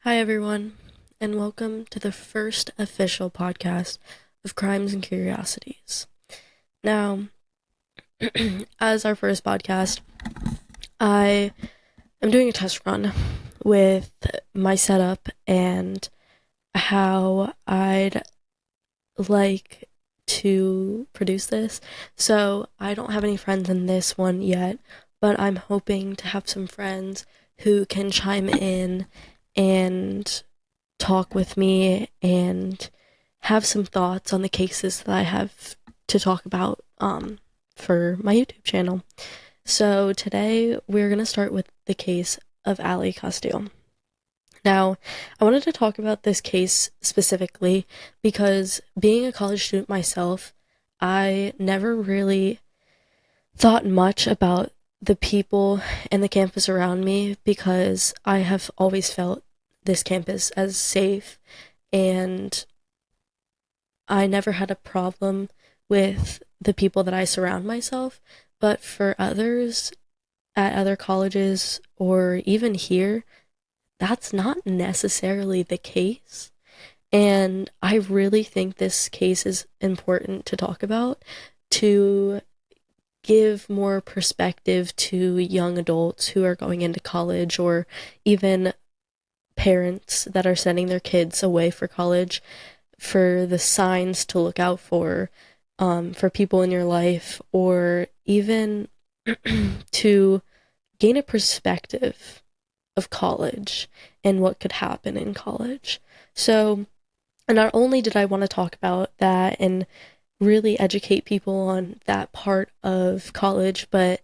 Hi, everyone, and welcome to the first official podcast of Crimes and Curiosities. Now, as our first podcast, I am doing a test run with my setup and how I'd like to produce this. So, I don't have any friends in this one yet, but I'm hoping to have some friends who can chime in and talk with me and have some thoughts on the cases that I have to talk about for my YouTube channel. So today we're going to start with the case of Ally Kostial. Now, I wanted to talk about this case specifically because being a college student myself, I never really thought much about the people and the campus around me because I have always felt this campus as safe, and I never had a problem with the people that I surround myself. But for others at other colleges or even here, that's not necessarily the case. And I really think this case is important to talk about to give more perspective to young adults who are going into college, or even parents that are sending their kids away for college, for the signs to look out for people in your life, or even to gain a perspective of college and what could happen in college. So, not only did I want to talk about that and really educate people on that part of college, but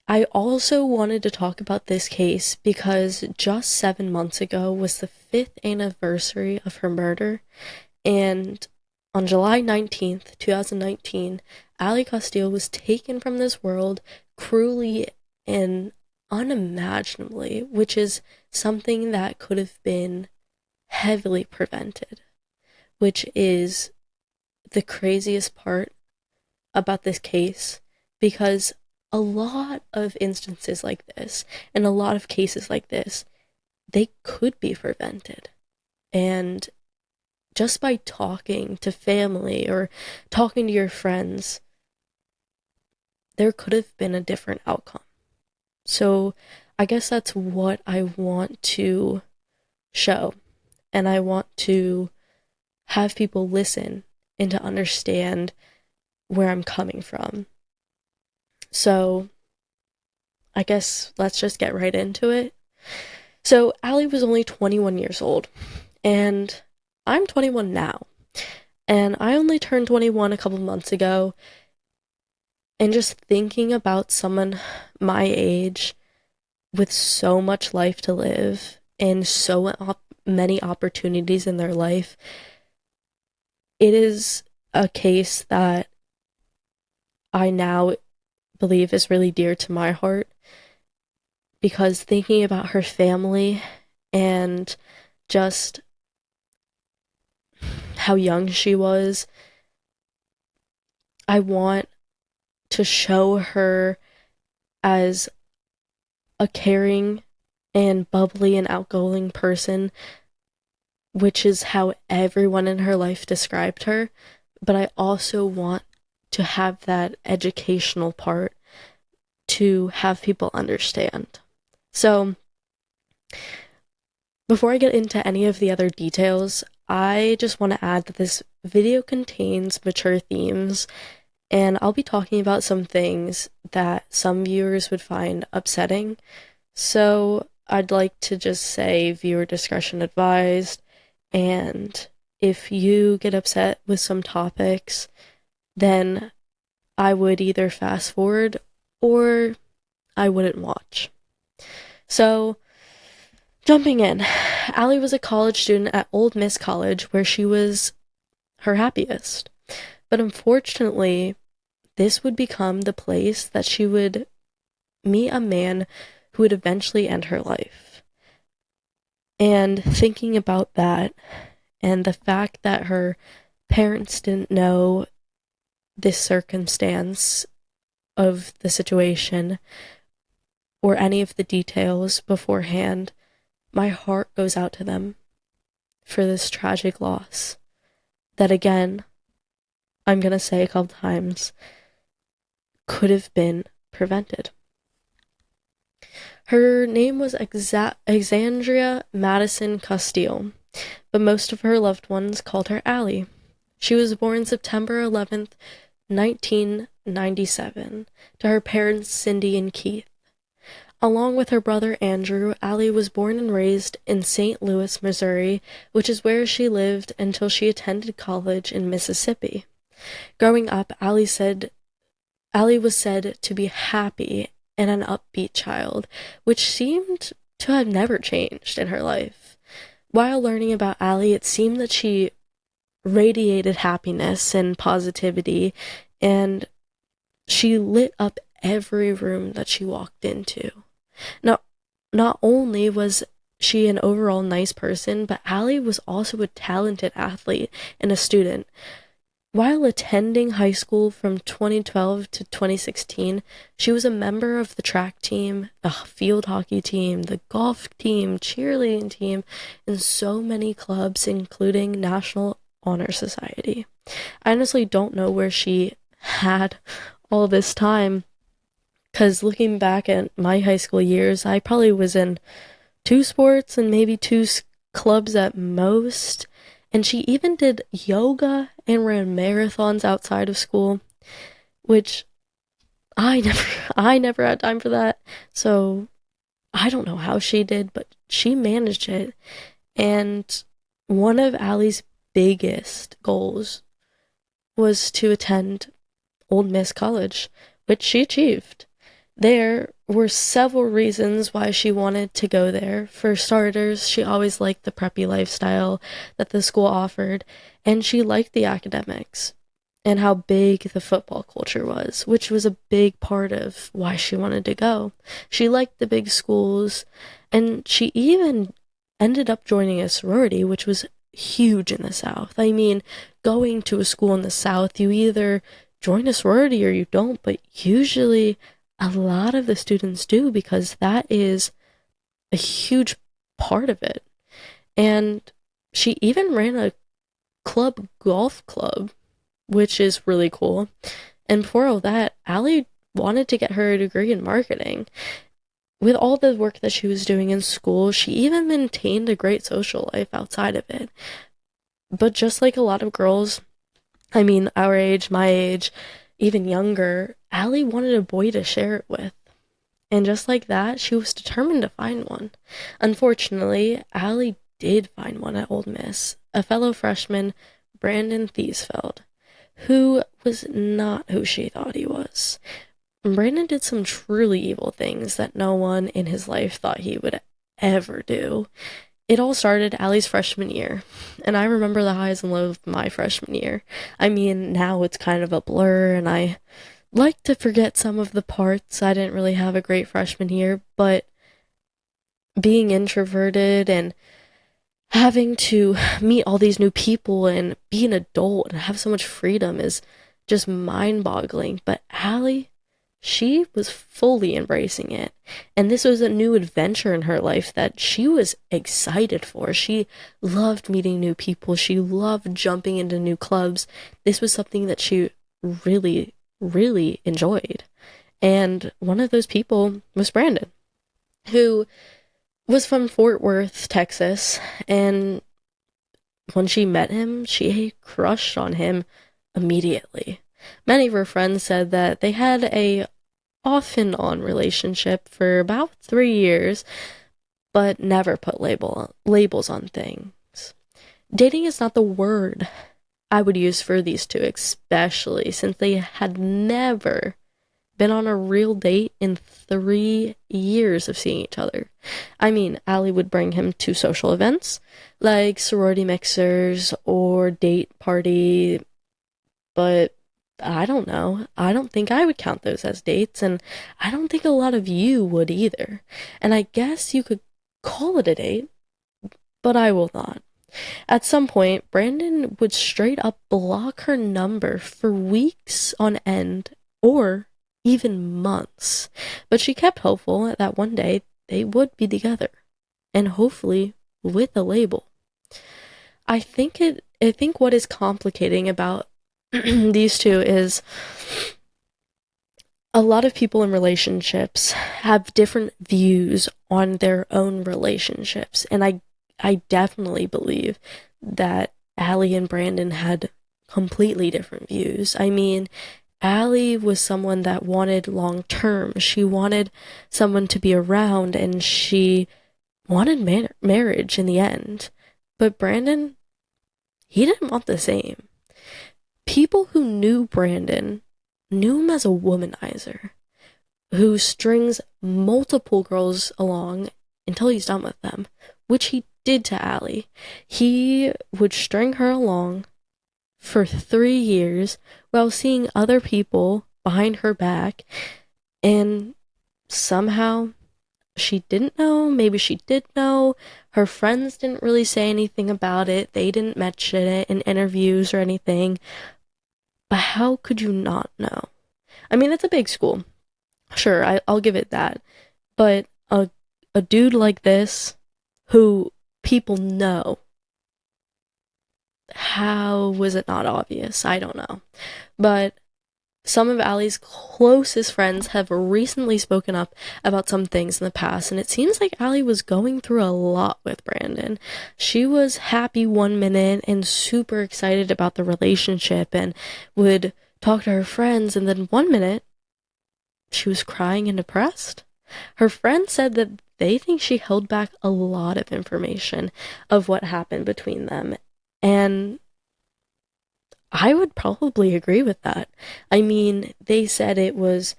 I also wanted to talk about this case because just 7 months ago was the 5th anniversary of her murder, and on July 19th, 2019, Ally Kostial was taken from this world cruelly and unimaginably, which is something that could have been heavily prevented, which is the craziest part about this case, because a lot of instances like this and a lot of cases like this, they could be prevented. And just by talking to family or talking to your friends, there could have been a different outcome. So I guess that's what I want to show. And I want to have people listen and to understand where I'm coming from. So I guess let's just get right into it. So Ally was only 21 years old, and I'm 21 now. And I only turned 21 a couple months ago, and just thinking about someone my age with so much life to live and so many opportunities in their life, it is a case that I now believe is really dear to my heart, because thinking about her family and just how young she was, I want to show her as a caring and bubbly and outgoing person, which is how everyone in her life described her. But I also want to have that educational part to have people understand. So, before I get into any of the other details, I just want to add that this video contains mature themes, and I'll be talking about some things that some viewers would find upsetting. So I'd like to just say viewer discretion advised, and if you get upset with some topics, then I would either fast forward or I wouldn't watch. So, jumping in, Ally was a college student at Old Miss College, where she was her happiest. But unfortunately, this would become the place that she would meet a man who would eventually end her life. And thinking about that, and the fact that her parents didn't know this circumstance of the situation or any of the details beforehand, my heart goes out to them for this tragic loss that, again, I'm going to say a couple times, could have been prevented. Her name was Alexandria Madison Kostial, but most of her loved ones called her Ally. She was born September 11th, 1997, to her parents Cindy and Keith. Along with her brother Andrew, Ally was born and raised in St. Louis, Missouri, which is where she lived until she attended college in Mississippi. Growing up, Ally was said to be happy and an upbeat child, which seemed to have never changed in her life. While learning about Ally, it seemed that she radiated happiness and positivity, and she lit up every room that she walked into. Now, not only was she an overall nice person, but Ally was also a talented athlete and a student. While attending high school from 2012 to 2016, she was a member of the track team, the field hockey team, the golf team, cheerleading team, and so many clubs, including National Honor Society. I honestly don't know where she had all this time, because looking back at my high school years, I probably was in 2 sports and maybe 2 clubs at most. And she even did yoga and ran marathons outside of school, which I never had time for that. So I don't know how she did, but she managed it. And one of Ally's biggest goals was to attend Ole Miss College, which she achieved. There were several reasons why she wanted to go there. For starters, she always liked the preppy lifestyle that the school offered, and she liked the academics and how big the football culture was, which was a big part of why she wanted to go. She liked the big schools, and she even ended up joining a sorority, which was huge in the South. I mean, going to a school in the South, you either join a sorority or you don't, but usually a lot of the students do, because that is a huge part of it. And she even ran a golf club, which is really cool. And before all that, Ally wanted to get her degree in marketing. With all the work that she was doing in school, she even maintained a great social life outside of it. But just like a lot of girls, I mean, our age, my age, even younger, Ally wanted a boy to share it with. And just like that, she was determined to find one. Unfortunately, Ally did find one at Ole Miss, a fellow freshman, Brandon Thiesfeld, who was not who she thought he was. Brandon did some truly evil things that no one in his life thought he would ever do. It all started Ally's freshman year, and I remember the highs and lows of my freshman year. I mean, now it's kind of a blur, and I like to forget some of the parts. I didn't really have a great freshman year, but being introverted and having to meet all these new people and be an adult and have so much freedom is just mind-boggling. But Ally, she was fully embracing it, and this was a new adventure in her life that she was excited for. She loved meeting new people. She loved jumping into new clubs. This was something that she really, really enjoyed. And one of those people was Brandon, who was from Fort Worth, Texas, and when she met him, she crushed on him immediately. Many of her friends said that they had a off and on relationship for about 3 years, but never put labels on things. Dating is not the word I would use for these two, especially since they had never been on a real date in 3 years of seeing each other. I mean, Ally would bring him to social events, like sorority mixers or date party, but I don't know. I don't think I would count those as dates, and I don't think a lot of you would either. And I guess you could call it a date, but I will not. At some point, Brandon would straight up block her number for weeks on end, or even months. But she kept hopeful that one day they would be together. and hopefully with a label. I think what is complicating about these two is a lot of people in relationships have different views on their own relationships, and I definitely believe that Ally and Brandon had completely different views. I mean, Ally was someone that wanted long term. She wanted someone to be around, and she wanted marriage in the end. But Brandon, he didn't want the same. People who knew Brandon knew him as a womanizer who strings multiple girls along until he's done with them, which he did to Ally. He would string her along for 3 years while seeing other people behind her back, and somehow she didn't know, maybe she did know, her friends didn't really say anything about it, they didn't mention it in interviews or anything, but how could you not know? I mean, it's a big school. Sure, I'll give it that. But a dude like this, who people know, how was it not obvious? I don't know. But some of Ally's closest friends have recently spoken up about some things in the past, and it seems like Ally was going through a lot with Brandon. She was happy one minute and super excited about the relationship and would talk to her friends, and then one minute she was crying and depressed. Her friends said that they think she held back a lot of information of what happened between them, and I would probably agree with that. I mean, they said it was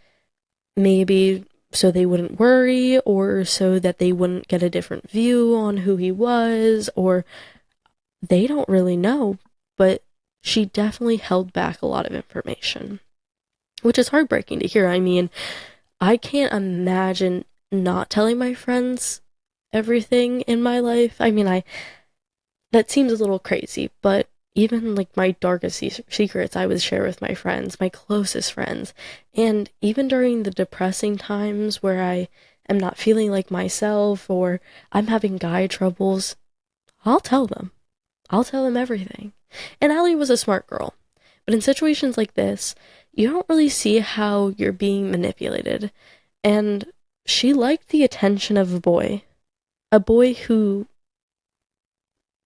maybe so they wouldn't worry, or so that they wouldn't get a different view on who he was, or they don't really know, but she definitely held back a lot of information, which is heartbreaking to hear. I mean, I can't imagine not telling my friends everything in my life. I mean, that seems a little crazy, but even like my darkest secrets I would share with my friends, my closest friends. And even during the depressing times where I am not feeling like myself or I'm having guy troubles, I'll tell them. I'll tell them everything. And Ally was a smart girl. But in situations like this, you don't really see how you're being manipulated. And she liked the attention of a boy who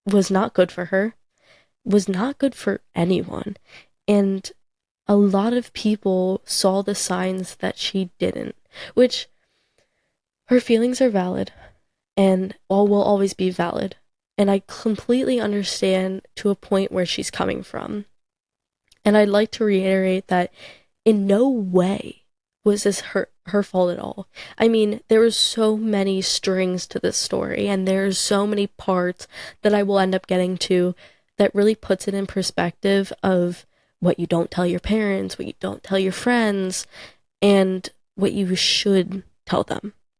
was not good for her, was not good for anyone, and a lot of people saw the signs that she didn't, which her feelings are valid and all will always be valid, and I completely understand to a point where she's coming from. And I'd like to reiterate that in no way was this her fault at all. I mean, there were so many strings to this story, and there's so many parts that I will end up getting to that really puts it in perspective of what you don't tell your parents, what you don't tell your friends, and what you should tell them.